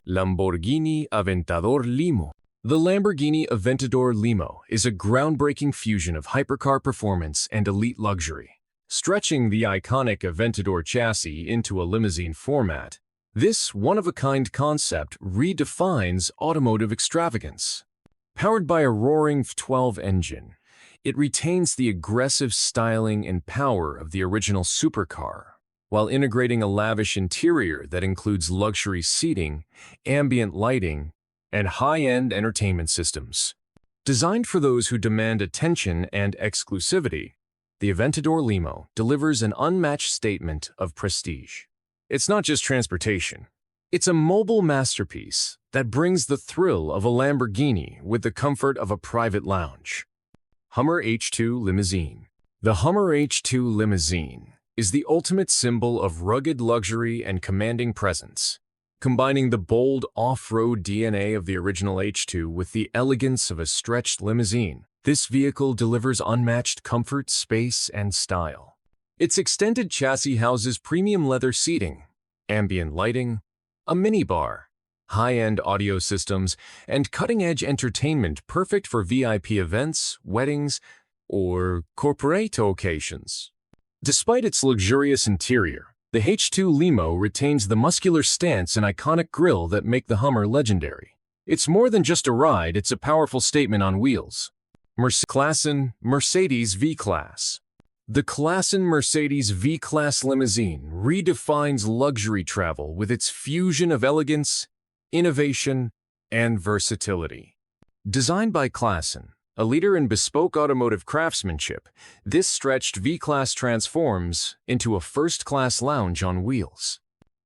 Lamborghini Aventador Limo. The Lamborghini Aventador Limo is a groundbreaking fusion of hypercar performance and elite luxury. Stretching the iconic Aventador chassis into a limousine format, this one-of-a-kind concept redefines automotive extravagance. Powered by a roaring V12 engine, it retains the aggressive styling and power of the original supercar, while integrating a lavish interior that includes luxury seating, ambient lighting, and high-end entertainment systems. Designed for those who demand attention and exclusivity, the Aventador Limo delivers an unmatched statement of prestige. It's not just transportation. It's a mobile masterpiece that brings the thrill of a Lamborghini with the comfort of a private lounge. Hummer H2 Limousine. The Hummer H2 Limousine is the ultimate symbol of rugged luxury and commanding presence. Combining the bold off-road DNA of the original H2 with the elegance of a stretched limousine, this vehicle delivers unmatched comfort, space, and style. Its extended chassis houses premium leather seating, ambient lighting, a minibar, high-end audio systems, and cutting-edge entertainment perfect for VIP events, weddings, or corporate occasions. Despite its luxurious interior, the H2 Limo retains the muscular stance and iconic grille that make the Hummer legendary. It's more than just a ride, it's a powerful statement on wheels. Klassen Mercedes V-Class. The Klassen Mercedes V-Class limousine redefines luxury travel with its fusion of elegance, innovation, and versatility. Designed by Klassen, a leader in bespoke automotive craftsmanship, this stretched V-Class transforms into a first-class lounge on wheels.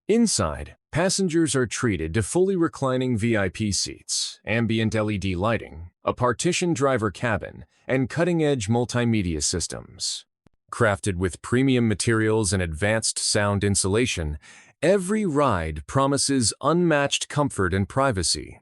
Inside, passengers are treated to fully reclining VIP seats, ambient LED lighting, a partitioned driver cabin, and cutting-edge multimedia systems. Crafted with premium materials and advanced sound insulation, every ride promises unmatched comfort and privacy.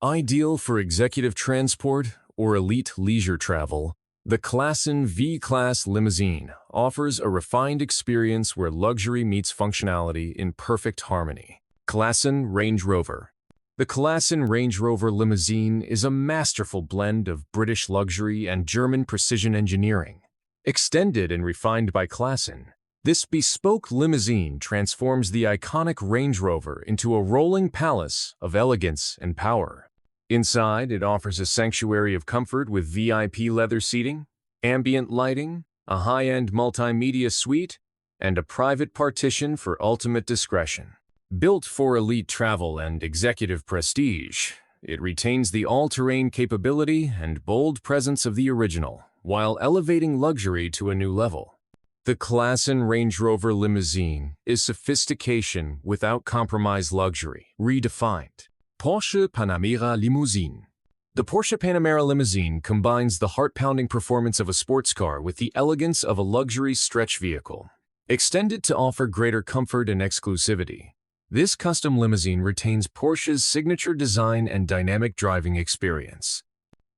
Ideal for executive transport or elite leisure travel, the Klassen V-Class limousine offers a refined experience where luxury meets functionality in perfect harmony. Klassen Range Rover. The Klassen Range Rover limousine is a masterful blend of British luxury and German precision engineering. Extended and refined by Klassen, this bespoke limousine transforms the iconic Range Rover into a rolling palace of elegance and power. Inside, it offers a sanctuary of comfort with VIP leather seating, ambient lighting, a high-end multimedia suite, and a private partition for ultimate discretion. Built for elite travel and executive prestige, it retains the all-terrain capability and bold presence of the original, while elevating luxury to a new level. The Klassen Range Rover limousine is sophistication without compromised luxury, redefined. Porsche Panamera Limousine. The Porsche Panamera limousine combines the heart-pounding performance of a sports car with the elegance of a luxury stretch vehicle. Extended to offer greater comfort and exclusivity, this custom limousine retains Porsche's signature design and dynamic driving experience.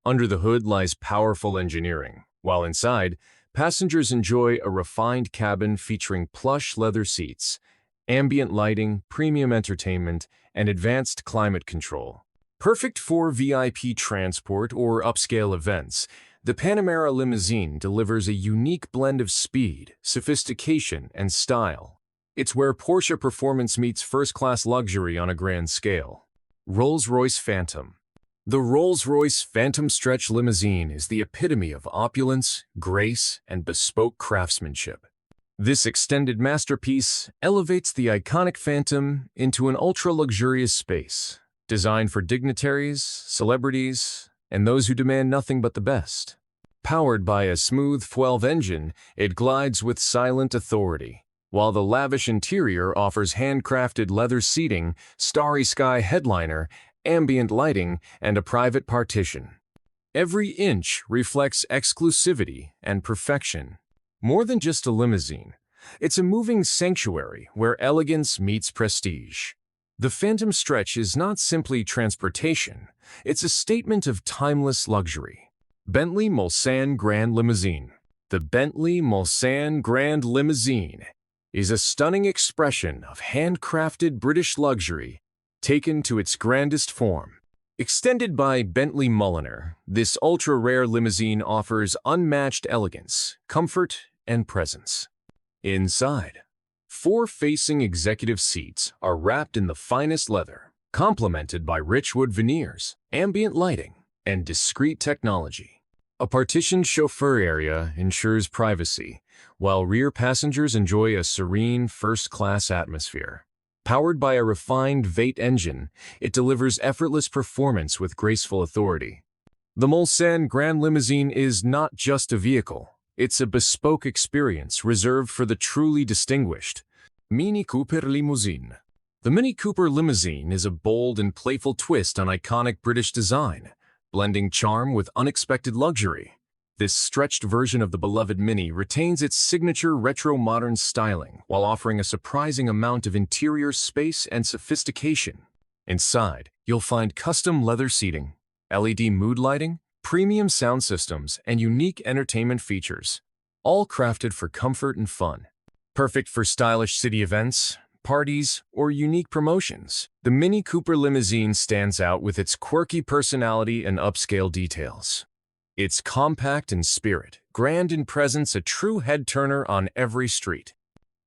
Under the hood lies powerful engineering, while inside, passengers enjoy a refined cabin featuring plush leather seats, ambient lighting, premium entertainment, and advanced climate control. Perfect for VIP transport or upscale events, the Panamera limousine delivers a unique blend of speed, sophistication, and style. It's where Porsche performance meets first-class luxury on a grand scale. Rolls-Royce Phantom. The Rolls-Royce Phantom Stretch Limousine is the epitome of opulence, grace, and bespoke craftsmanship. This extended masterpiece elevates the iconic Phantom into an ultra-luxurious space, designed for dignitaries, celebrities, and those who demand nothing but the best. Powered by a smooth V12 engine, it glides with silent authority, while the lavish interior offers handcrafted leather seating, starry sky headliner, ambient lighting, and a private partition. Every inch reflects exclusivity and perfection. More than just a limousine, it's a moving sanctuary where elegance meets prestige. The Phantom Stretch is not simply transportation, it's a statement of timeless luxury. Bentley Mulsanne Grand Limousine. The Bentley Mulsanne Grand Limousine is a stunning expression of handcrafted British luxury taken to its grandest form. Extended by Bentley Mulliner, this ultra-rare limousine offers unmatched elegance, comfort, and presence. Inside, four-facing executive seats are wrapped in the finest leather, complemented by rich wood veneers, ambient lighting, and discreet technology. A partitioned chauffeur area ensures privacy, while rear passengers enjoy a serene first-class atmosphere. Powered by a refined V8 engine, it delivers effortless performance with graceful authority. The Mulsanne Grand Limousine is not just a vehicle, it's a bespoke experience reserved for the truly distinguished. Mini Cooper Limousine. The Mini Cooper Limousine is a bold and playful twist on iconic British design, blending charm with unexpected luxury. This stretched version of the beloved Mini retains its signature retro-modern styling while offering a surprising amount of interior space and sophistication. Inside, you'll find custom leather seating, LED mood lighting, premium sound systems, and unique entertainment features, all crafted for comfort and fun. Perfect for stylish city events, parties, or unique promotions, the Mini Cooper Limousine stands out with its quirky personality and upscale details. It's compact in spirit, grand in presence, a true head-turner on every street.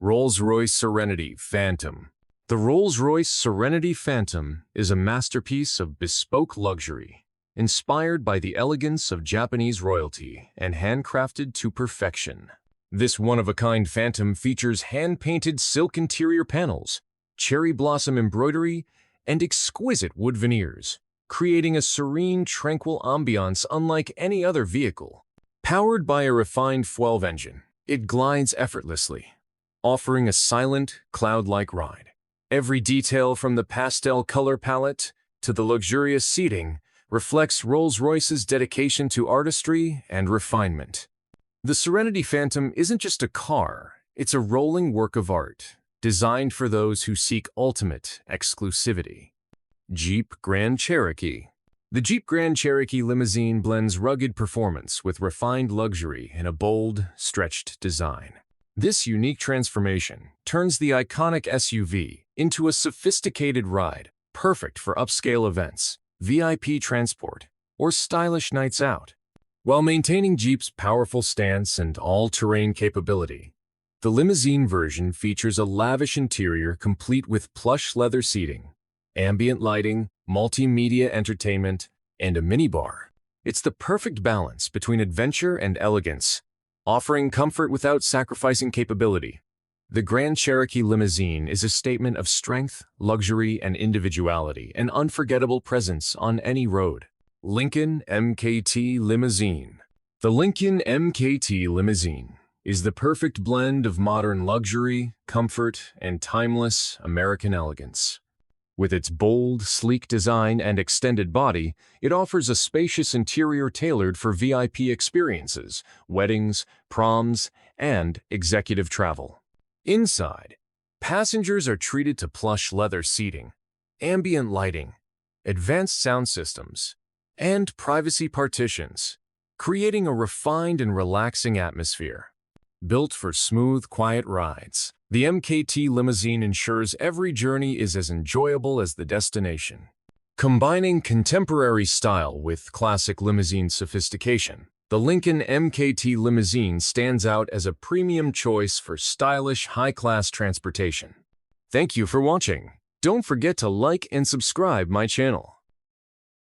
Rolls-Royce Serenity Phantom. The Rolls-Royce Serenity Phantom is a masterpiece of bespoke luxury, inspired by the elegance of Japanese royalty and handcrafted to perfection. This one-of-a-kind Phantom features hand-painted silk interior panels, cherry blossom embroidery, and exquisite wood veneers, creating a serene, tranquil ambiance unlike any other vehicle. Powered by a refined 12 engine, it glides effortlessly, offering a silent, cloud-like ride. Every detail from the pastel color palette to the luxurious seating reflects Rolls-Royce's dedication to artistry and refinement. The Serenity Phantom isn't just a car, it's a rolling work of art, designed for those who seek ultimate exclusivity. Jeep Grand Cherokee. The Jeep Grand Cherokee Limousine blends rugged performance with refined luxury in a bold, stretched design. This unique transformation turns the iconic SUV into a sophisticated ride, perfect for upscale events, VIP transport, or stylish nights out. While maintaining Jeep's powerful stance and all-terrain capability, the limousine version features a lavish interior complete with plush leather seating, ambient lighting, multimedia entertainment, and a minibar. It's the perfect balance between adventure and elegance, offering comfort without sacrificing capability. The Grand Cherokee Limousine is a statement of strength, luxury, and individuality, an unforgettable presence on any road. Lincoln MKT Limousine. The Lincoln MKT Limousine is the perfect blend of modern luxury, comfort, and timeless American elegance. With its bold, sleek design and extended body, it offers a spacious interior tailored for VIP experiences, weddings, proms, and executive travel. Inside, passengers are treated to plush leather seating, ambient lighting, advanced sound systems, and privacy partitions, creating a refined and relaxing atmosphere. Built for smooth, quiet rides, the MKT Limousine ensures every journey is as enjoyable as the destination. Combining contemporary style with classic limousine sophistication, the Lincoln MKT Limousine stands out as a premium choice for stylish, high-class transportation. Thank you for watching. Don't forget to like and subscribe my channel.